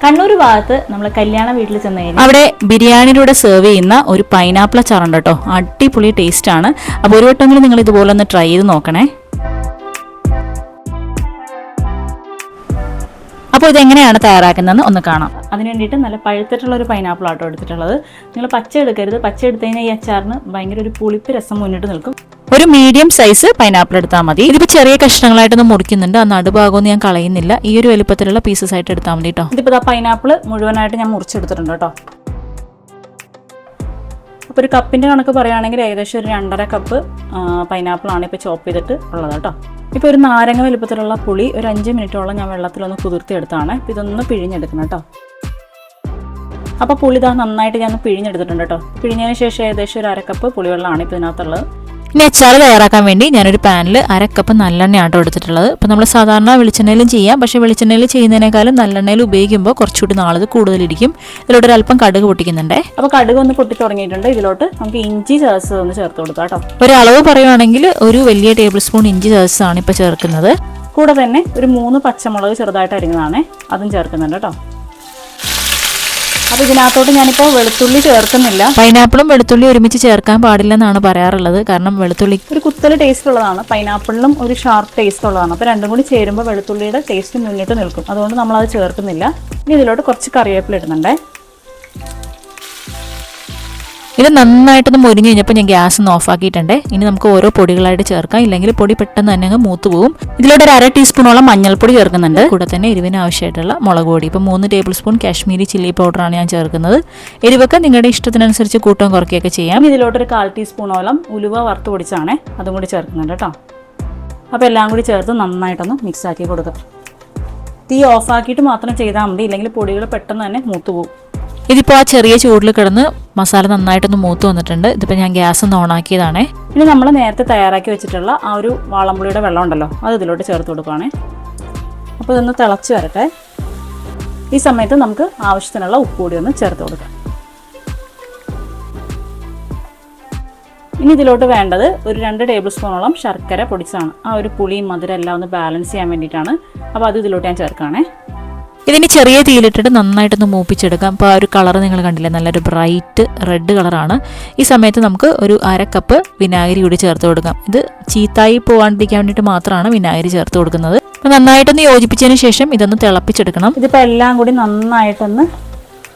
കണ്ണൂർ ഭാഗത്ത് നമ്മൾ കല്യാണ വീട്ടിൽ ചെന്ന് കഴിഞ്ഞാൽ അവിടെ ബിരിയാണിയിലൂടെ സെർവ് ചെയ്യുന്ന ഒരു പൈനാപ്പിൾ അച്ചാറുണ്ട് കേട്ടോ. അടിപൊളി ടേസ്റ്റ് ആണ്. അപ്പോൾ ഒരു വട്ടമെങ്കിലും നിങ്ങൾ ഇതുപോലെ ഒന്ന് ട്രൈ ചെയ്ത് നോക്കണേ. അപ്പോൾ ഇതെങ്ങനെയാണ് തയ്യാറാക്കുന്നതെന്ന് ഒന്ന് കാണാം. അതിന് വേണ്ടിയിട്ട് നല്ല പഴുത്തിട്ടുള്ള ഒരു പൈനാപ്പിൾ ആട്ടോ എടുത്തിട്ടുള്ളത്. നിങ്ങൾ പച്ച എടുക്കരുത്. പച്ച എടുത്തു കഴിഞ്ഞാൽ ഈ അച്ചാറിന് ഭയങ്കര ഒരു പുളിപ്പ് രസം മുന്നിട്ട് നിൽക്കും. ഒരു മീഡിയം സൈസ് പൈനാപ്പിൾ എടുത്താൽ മതി. ഇതിപ്പോൾ ചെറിയ കഷ്ണങ്ങളായിട്ടൊന്ന് മുറിക്കുന്നുണ്ട്. ആ നടുഭാഗമൊന്നും ഞാൻ കളയുന്നില്ല. ഈ ഒരു വലുപ്പത്തിലുള്ള പീസസ് ആയിട്ട് എടുത്താൽ മതി കേട്ടോ. ഇതിപ്പോൾ ആ പൈനാപ്പിൾ മുഴുവനായിട്ട് ഞാൻ മുറിച്ചെടുത്തിട്ടുണ്ട് കേട്ടോ. അപ്പോൾ ഒരു കപ്പിൻ്റെ കണക്ക് പറയുകയാണെങ്കിൽ ഏകദേശം ഒരു 2.5 കപ്പ് പൈനാപ്പിളാണ് ഇപ്പോൾ ചോപ്പ് ചെയ്തിട്ട് ഉള്ളത് കേട്ടോ. ഇപ്പോൾ ഒരു നാരങ്ങ വലുപ്പത്തിലുള്ള പുളി ഒരു 5 മിനിറ്റോളം ഞാൻ വെള്ളത്തിലൊന്ന് കുതിർത്തിയെടുത്താണ്. ഇപ്പോൾ ഇതൊന്ന് പിഴിഞ്ഞെടുക്കണം കേട്ടോ. അപ്പോൾ പുളി ഇതാ നന്നായിട്ട് ഞാൻ പിഴിഞ്ഞെടുത്തിട്ടുണ്ട് കേട്ടോ. പിഴിഞ്ഞതിന് ശേഷം ഏകദേശം ഒരു 1/2 കപ്പ് പുളിവെള്ളമാണ് ഇപ്പോൾ ഇതിനകത്തുള്ളത്. ഇനി അച്ചാർ തയ്യാറാക്കാൻ വേണ്ടി ഞാനൊരു പാനിൽ 1/2 കപ്പ് നല്ലെണ്ണയാട്ടോ എടുത്തിട്ടുള്ളത്. ഇപ്പോൾ നമ്മൾ സാധാരണ വെളിച്ചെണ്ണയിലും ചെയ്യാം. പക്ഷേ വെളിച്ചെണ്ണയിൽ ചെയ്യുന്നതിനേക്കാളും നല്ലെണ്ണയിൽ ഉപയോഗിക്കുമ്പോൾ കുറച്ചുകൂടി നാളത് കൂടുതലിരിക്കും. ഇതിലോട്ട് ഒരു അല്പം കടുക് പൊട്ടിക്കുന്നുണ്ട്. അപ്പോൾ കടുക് ഒന്ന് പൊട്ടി തുടങ്ങിയിട്ടുണ്ട്. ഇതിലോട്ട് നമുക്ക് ഇഞ്ചി ചതച്ചത് ഒന്ന് ചേർത്ത് കൊടുക്കാം കേട്ടോ. ഒരു അളവ് പറയുവാണെങ്കിൽ ഒരു വലിയ ടേബിൾ സ്പൂൺ ഇഞ്ചി ചതച്ചതാണ് ഇപ്പോൾ ചേർക്കുന്നത്. കൂടെ തന്നെ ഒരു 3 പച്ചമുളക് ചെറുതായിട്ട് അരിഞ്ഞതാണ്, അതും ചേർക്കുന്നുണ്ട് കേട്ടോ. അപ്പോൾ ഇതിനകത്തോട്ട് ഞാനിപ്പോൾ വെളുത്തുള്ളി ചേർക്കുന്നില്ല. പൈനാപ്പിളും വെളുത്തുള്ളി ഒരുമിച്ച് ചേർക്കാൻ പാടില്ലെന്നാണ് പറയാറുള്ളത്. കാരണം വെളുത്തുള്ളി ഒരു കുത്തൽ ടേസ്റ്റ് ഉള്ളതാണ്, പൈനാപ്പിളിലും ഒരു ഷാർപ്പ് ടേസ്റ്റ് ഉള്ളതാണ്. അപ്പോൾ രണ്ടും കൂടി ചേരുമ്പോൾ വെളുത്തുള്ളിയുടെ ടേസ്റ്റ് മുന്നിട്ട് നിൽക്കും. അതുകൊണ്ട് നമ്മളത് ചേർക്കുന്നില്ല. ഇനി ഇതിലോട്ട് കുറച്ച് കറിവേപ്പില ഇടുന്നുണ്ടേ. ഇത് നന്നായിട്ടൊന്ന് മുരിഞ്ഞ് കഴിഞ്ഞപ്പോൾ ഞാൻ ഗ്യാസ് ഒന്ന് ഓഫാക്കിയിട്ടുണ്ട്. ഇനി നമുക്ക് ഓരോ പൊടികളായിട്ട് ചേർക്കാം, ഇല്ലെങ്കിൽ പൊടി പെട്ടെന്ന് തന്നെ അങ്ങ് മൂത്ത് പോകും. ഇതിലോട്ട് ഒരു 1/2 ടീസ്പൂണോളം മഞ്ഞൾപ്പൊടി ചേർക്കുന്നുണ്ട്. കൂടെ തന്നെ എരിവിന് ആവശ്യമായിട്ടുള്ള മുളക് പൊടി ഇപ്പോൾ 3 ടേബിൾ സ്പൂൺ കാശ്മീരി ചില്ലി പൗഡറാണ് ഞാൻ ചേർക്കുന്നത്. എരിവൊക്കെ നിങ്ങളുടെ ഇഷ്ടത്തിനനുസരിച്ച് കൂട്ടം കുറയ്ക്കുകയൊക്കെ ചെയ്യാം. ഇതിലോട്ടൊരു 1/4 ടീസ്പൂണോളം ഉലുവ വറുത്ത് പൊടിച്ചാണ്, അതും കൂടി ചേർക്കുന്നുണ്ട് കേട്ടോ. അപ്പോൾ എല്ലാം കൂടി ചേർത്ത് നന്നായിട്ടൊന്ന് മിക്സ് ആക്കി കൊടുക്കുക. തീ ഓഫാക്കിയിട്ട് മാത്രം ചെയ്താൽ മതി, ഇല്ലെങ്കിൽ പൊടികൾ പെട്ടെന്ന് തന്നെ മൂത്ത് പോകും. ഇതിപ്പോൾ ആ ചെറിയ ചൂടിൽ കിടന്ന് മസാല നന്നായിട്ടൊന്ന് മൂത്ത് വന്നിട്ടുണ്ട്. ഇതിപ്പോൾ ഞാൻ ഗ്യാസ് ഒന്ന് ഓണാക്കിയതാണേ. ഇനി നമ്മൾ നേരത്തെ തയ്യാറാക്കി വെച്ചിട്ടുള്ള ആ ഒരു വാളമ്പുളിയുടെ വെള്ളം ഉണ്ടല്ലോ, അത് ഇതിലോട്ട് ചേർത്ത് കൊടുക്കുകയാണേ. അപ്പോൾ ഇതൊന്ന് തിളച്ച് വരട്ടെ. ഈ സമയത്ത് നമുക്ക് ആവശ്യത്തിനുള്ള ഉപ്പ് കൂടി ഒന്ന് ചേർത്ത് കൊടുക്കാം. ഇനി ഇതിലോട്ട് വേണ്ടത് ഒരു 2 ടേബിൾ സ്പൂണോളം ശർക്കര പൊടിച്ചതാണ്. ആ ഒരു പുളിയും മധുരം എല്ലാം ഒന്ന് ബാലൻസ് ചെയ്യാൻ വേണ്ടിയിട്ടാണ്. അപ്പോൾ അത് ഇതിലോട്ട് ഞാൻ ചേർക്കുകയാണേ. ഇതിന് ചെറിയ തീയിലിട്ടിട്ട് നന്നായിട്ടൊന്ന് മൂപ്പിച്ചെടുക്കാം. അപ്പോൾ ആ ഒരു കളർ നിങ്ങൾ കണ്ടില്ലേ, നല്ലൊരു ബ്രൈറ്റ് റെഡ് കളറാണ്. ഈ സമയത്ത് നമുക്ക് ഒരു 1/2 കപ്പ് വിനാഗിരി കൂടി ചേർത്ത് കൊടുക്കാം. ഇത് ചീത്തായി പോകാണ്ടിരിക്കാൻ വേണ്ടിയിട്ട് മാത്രമാണ് വിനാഗിരി ചേർത്ത് കൊടുക്കുന്നത്. അപ്പോൾ നന്നായിട്ടൊന്ന് യോജിപ്പിച്ചതിന് ശേഷം ഇതൊന്ന് തിളപ്പിച്ചെടുക്കണം. ഇതിപ്പോൾ എല്ലാം കൂടി നന്നായിട്ടൊന്ന്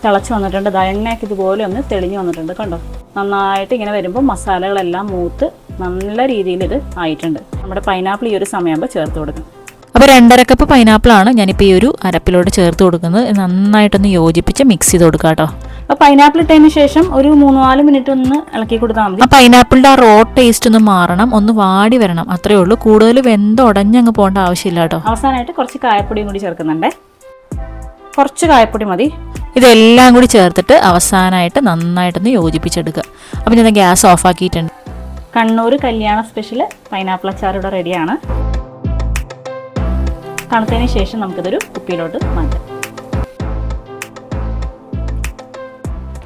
തിളച്ച് വന്നിട്ടുണ്ട്. എണ്ണയൊക്കെ ഇതുപോലെ ഒന്ന് തെളിഞ്ഞ് വന്നിട്ടുണ്ട് കണ്ടോ. നന്നായിട്ട് ഇങ്ങനെ വരുമ്പോൾ മസാലകളെല്ലാം മൂത്ത് നല്ല രീതിയിൽ ഇത് ആയിട്ടുണ്ട്. നമ്മുടെ പൈനാപ്പിൾ ഈ ഒരു സമയമാകുമ്പോൾ ചേർത്ത് കൊടുക്കണം. അപ്പോൾ 2.5 കപ്പ് പൈനാപ്പിളാണ് ഞാനിപ്പോൾ ഈ ഒരു അരപ്പിലോട്ട് ചേർത്ത് കൊടുക്കുന്നത്. നന്നായിട്ടൊന്ന് യോജിപ്പിച്ച് മിക്സ് ചെയ്ത് കൊടുക്കുക കേട്ടോ. അപ്പോൾ പൈനാപ്പിൾ ഇട്ടതിന് ശേഷം ഒരു 3-4 മിനിറ്റ് ഒന്ന് ഇളക്കി കൊടുത്താൽ മതി. ആ പൈനാപ്പിളിൻ്റെ ആ റോ ടേസ്റ്റ് ഒന്ന് മാറണം, ഒന്ന് വാടി വരണം, അത്രയേ ഉള്ളൂ. കൂടുതൽ വെന്തുടഞ്ഞങ്ങ് പോകേണ്ട ആവശ്യമില്ല കേട്ടോ. അവസാനമായിട്ട് കുറച്ച് കായപ്പൊടിയും കൂടി ചേർക്കുന്നുണ്ട്. കുറച്ച് കായപ്പൊടി മതി. ഇതെല്ലാം കൂടി ചേർത്തിട്ട് അവസാനമായിട്ട് നന്നായിട്ടൊന്ന് യോജിപ്പിച്ചെടുക്കുക. അപ്പോൾ ഞാൻ ഗ്യാസ് ഓഫാക്കിയിട്ടുണ്ട്. കണ്ണൂർ കല്യാണ സ്പെഷ്യൽ പൈനാപ്പിൾ അച്ചാർ ഇവിടെ റെഡിയാണ്. തണുത്തതിന് ശേഷം നമുക്കിതൊരു കുപ്പിയിലോട്ട് മാറ്റാം.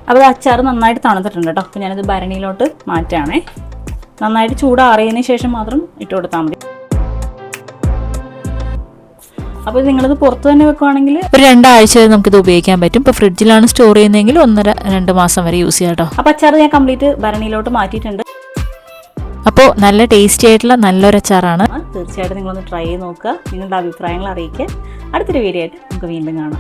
അപ്പോൾ അച്ചാർ നന്നായിട്ട് തണുത്തിട്ടുണ്ട് കേട്ടോ. അപ്പോൾ ഞാനിത് ഭരണിയിലോട്ട് മാറ്റുകയാണേ. നന്നായിട്ട് ചൂടാറിയതിന് ശേഷം മാത്രം ഇട്ട് കൊടുത്താൽ മതി. അപ്പോൾ നിങ്ങളിത് പുറത്ത് തന്നെ വെക്കുവാണെങ്കിൽ ഒരു 2 ആഴ്ച വരെ നമുക്കിത് ഉപയോഗിക്കാൻ പറ്റും. ഇപ്പോൾ ഫ്രിഡ്ജിലാണ് സ്റ്റോർ ചെയ്യുന്നതെങ്കിൽ 1.5-2 മാസം വരെ യൂസ് ചെയ്യാം കേട്ടോ. അപ്പോൾ അച്ചാർ ഞാൻ കംപ്ലീറ്റ് ഭരണിയിലോട്ട് മാറ്റിയിട്ടുണ്ട്. അപ്പോൾ നല്ല ടേസ്റ്റി ആയിട്ടുള്ള നല്ലൊരു അച്ചാറാണ്. തീർച്ചയായിട്ടും നിങ്ങളൊന്ന് ട്രൈ ചെയ്ത് നോക്കുക. നിങ്ങളുടെ അഭിപ്രായങ്ങൾ അറിയിക്കുക. അടുത്തൊരു വീഡിയോ ആയിട്ട് നമുക്ക് വീണ്ടും കാണാം.